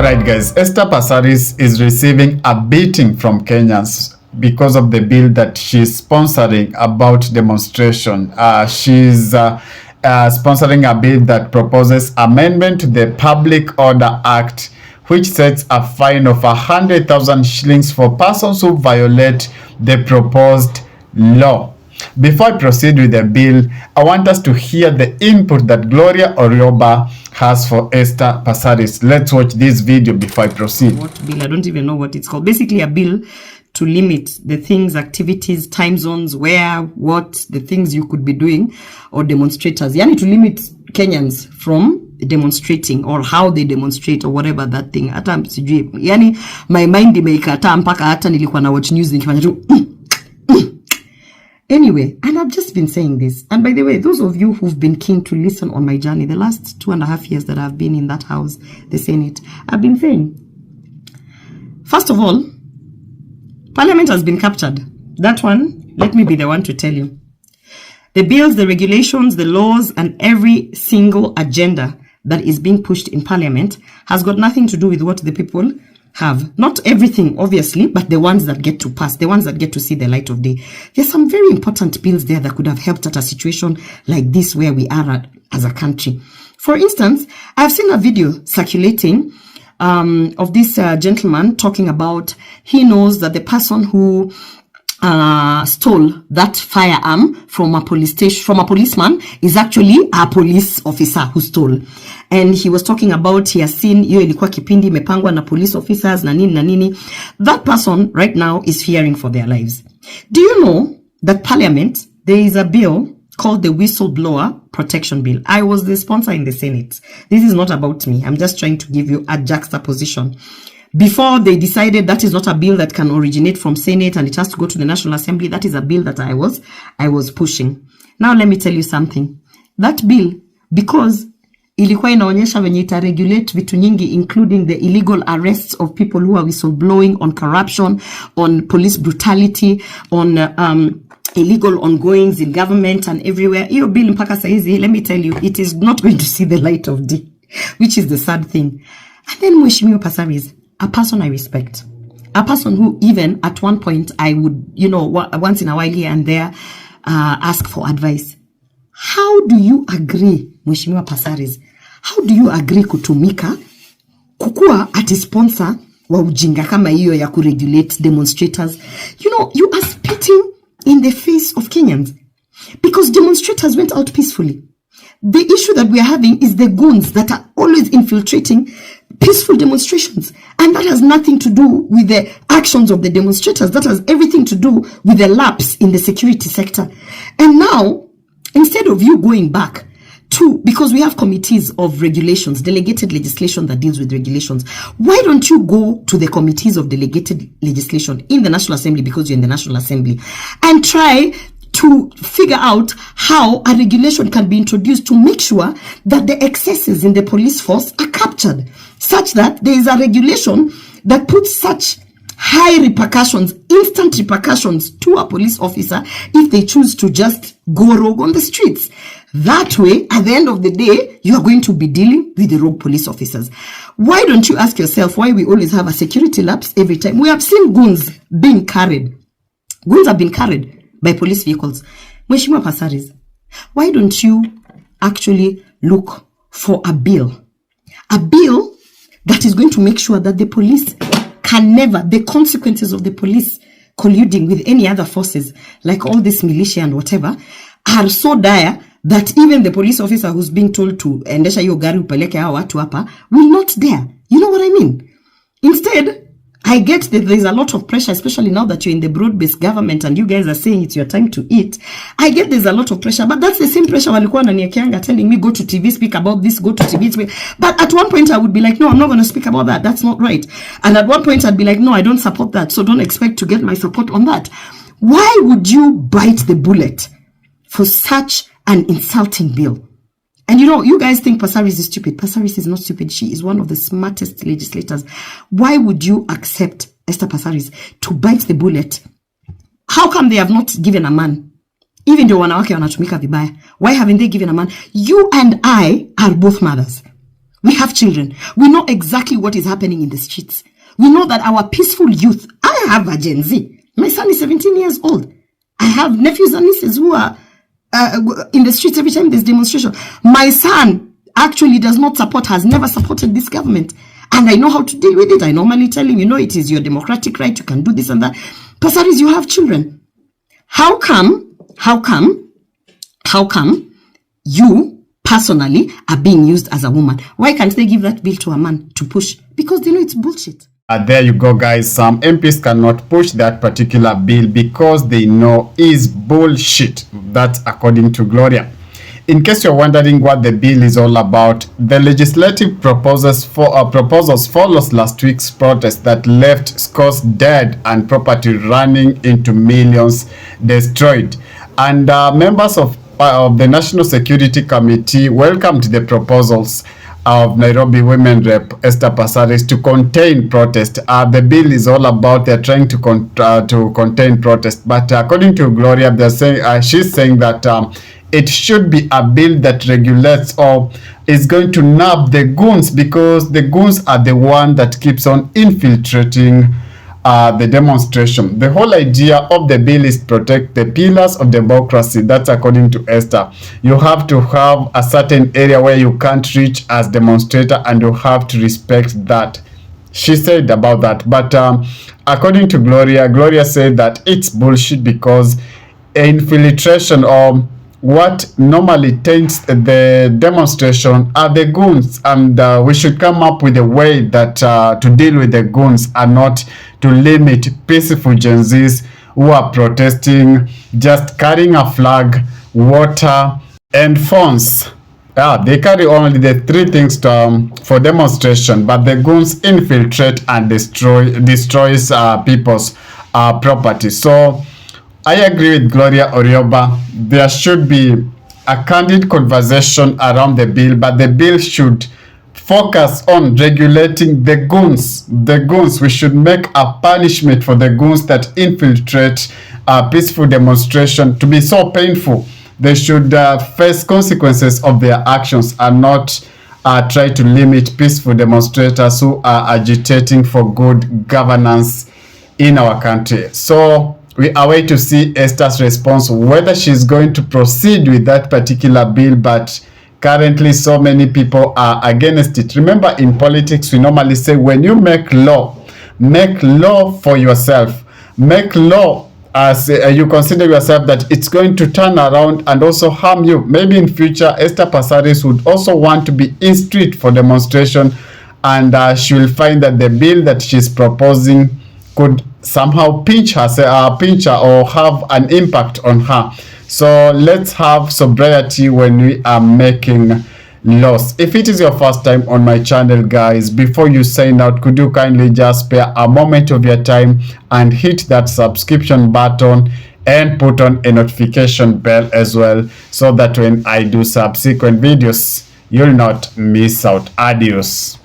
Alright guys, Esther Passaris is receiving a beating from Kenyans because of the bill that she's sponsoring about demonstration. She's sponsoring a bill that proposes amendment to the Public Order Act, which sets a fine of 100,000 shillings for persons who violate the proposed law. Before I proceed with the bill, I want us to hear the input that Gloria has for Esther Passaris. Let's watch this video before I proceed. What bill? I don't even know what it's called. Basically a bill to limit the things, activities, time zones, where, what, the things you could be doing, or demonstrators. Yani to limit Kenyans from demonstrating or how they demonstrate or whatever that thing. Hata sijui. Yani my mind imeikataa mpaka hata nilikuwa na watch news nikifanya tu Anyway, and I've just been saying this. And by the way, those of you who've been keen to listen on my journey, the last 2.5 years that I've been in that house, the Senate, I've been saying, first of all, Parliament has been captured. That one, let me be the one to tell you. The bills, the regulations, the laws, and every single agenda that is being pushed in Parliament has got nothing to do with what the people have. Not everything, obviously, but the ones that get to pass, the ones that get to see the light of day. There's some very important bills there that could have helped at a situation like this where we are at as a country. For instance, I've seen a video circulating of this gentleman talking about he knows that the person who stole that firearm from a police station, from a policeman, is actually a police officer who stole. And he was talking about he has seen hiyo ilikuwa kipindi imepangwa na police officers na nini na nini. That person right now is fearing for their lives. Do you know that Parliament, there is a bill called the Whistleblower Protection Bill? I was the sponsor in the Senate. This is not about me. I'm just trying to give you a juxtaposition. Before they decided that is not a bill that can originate from Senate and it has to go to the National Assembly, that is a bill that I was pushing. Now let me tell you something. That bill, because ilikuwa inaonyesha venye ita regulate vitu nyingi, including the illegal arrests of people who are whistleblowing on corruption, on police brutality, on illegal ongoings in government and everywhere. Hiyo bill mpaka saizi, let me tell you, it is not going to see the light of day, which is the sad thing. And then Mheshimiwa Passaris, a person I respect, a person who even at one point I would, you know, once in a while here and there, ask for advice. How do you agree, Mheshimiwa Passaris? How do you agree kutumika kukua ati sponsor wa ujinga kama hiyo ya kuregulate demonstrators? You know, you are spitting in the face of Kenyans because demonstrators went out peacefully. The issue that we are having is the goons that are always infiltrating peaceful demonstrations. And that has nothing to do with the actions of the demonstrators. That has everything to do with the lapse in the security sector. And now, instead of you going back to, because we have committees of regulations, delegated legislation that deals with regulations, why don't you go to the committees of delegated legislation in the National Assembly, because you're in the National Assembly, and try to figure out how a regulation can be introduced to make sure that the excesses in the police force are captured, such that there is a regulation that puts such high repercussions, instant repercussions to a police officer if they choose to just go rogue on the streets. That way, at the end of the day, you are going to be dealing with the rogue police officers. Why don't you ask yourself why we always have a security lapse every time? We have seen goons being carried. Goons have been carried by police vehicles. Mheshimiwa Passaris, why don't you actually look for a bill that is going to make sure that the police can never, the consequences of the police colluding with any other forces, like all this militia and whatever, are so dire that even the police officer who's being told to endesha hiyo gari upeleke hao watu hapa will not dare. You know what I mean? Instead, I get that there's a lot of pressure, especially now that you're in the broad-based government and you guys are saying it's your time to eat. I get there's a lot of pressure, but that's the same pressure walikuwa wananiwekeanga telling me, go to TV, speak about this, go to TV, speak. But at one point I would be like, no, I'm not going to speak about that. That's not right. And at one point I'd be like, no, I don't support that. So don't expect to get my support on that. Why would you bite the bullet for such an insulting bill? And you know, you guys think Passaris is stupid. Passaris is not stupid. She is one of the smartest legislators. Why would you accept Esther Passaris to bite the bullet? How come they have not given a man? Even though wanawake wanatumika vibaya. Why haven't they given a man? You and I are both mothers. We have children. We know exactly what is happening in the streets. We know that our peaceful youth, I have a Gen Z. My son is 17 years old. I have nephews and nieces who are in the streets every time there's demonstration. My son actually does not support, has never supported this government. And I know how to deal with it. I normally tell him, it is your democratic right. You can do this and that. Passaris, you have children. How come you personally are being used as a woman? Why can't they give that bill to a man to push? Because they know it's bullshit. There you go, guys. Some MPs cannot push that particular bill because they know is bullshit. That's according to Gloria. In case you're wondering what the bill is all about, the legislative proposals follows last week's protest that left scores dead and property running into millions destroyed. And members of the National Security Committee welcomed the proposals of Nairobi Women Rep Esther Passaris to contain protest. The bill is all about they're trying to contain protest, but according to Gloria, they're saying she's saying that it should be a bill that regulates or is going to nab the goons, because the goons are the one that keeps on infiltrating the demonstration. The whole idea of the bill is to protect the pillars of democracy. That's according to Esther. You have to have a certain area where you can't reach as demonstrator, and you have to respect that. She said about that. But according to Gloria said that it's bullshit because infiltration or what normally taints the demonstration are the goons, and we should come up with a way that to deal with the goons and not to limit peaceful Gen Zs who are protesting, just carrying a flag, water, and phones. They carry only the three things for demonstration, but the goons infiltrate and destroys people's property. So I agree with Gloria Orioba. There should be a candid conversation around the bill, but the bill should focus on regulating the goons. The goons, we should make a punishment for the goons that infiltrate peaceful demonstration to be so painful. They should face consequences of their actions and not try to limit peaceful demonstrators who are agitating for good governance in our country. So we await to see Esther's response, whether she's going to proceed with that particular bill, but currently so many people are against it. Remember, in politics, we normally say when you make law for yourself. Make law as you consider yourself that it's going to turn around and also harm you. Maybe in future, Esther Passaris would also want to be in street for demonstration, and she will find that the bill that she's proposing could somehow pinch her or have an impact on her. So let's have sobriety when we are making laws. If it is your first time on my channel, guys, before you sign out, could you kindly just spare a moment of your time and hit that subscription button and put on a notification bell as well, so that when I do subsequent videos, you'll not miss out. Adios.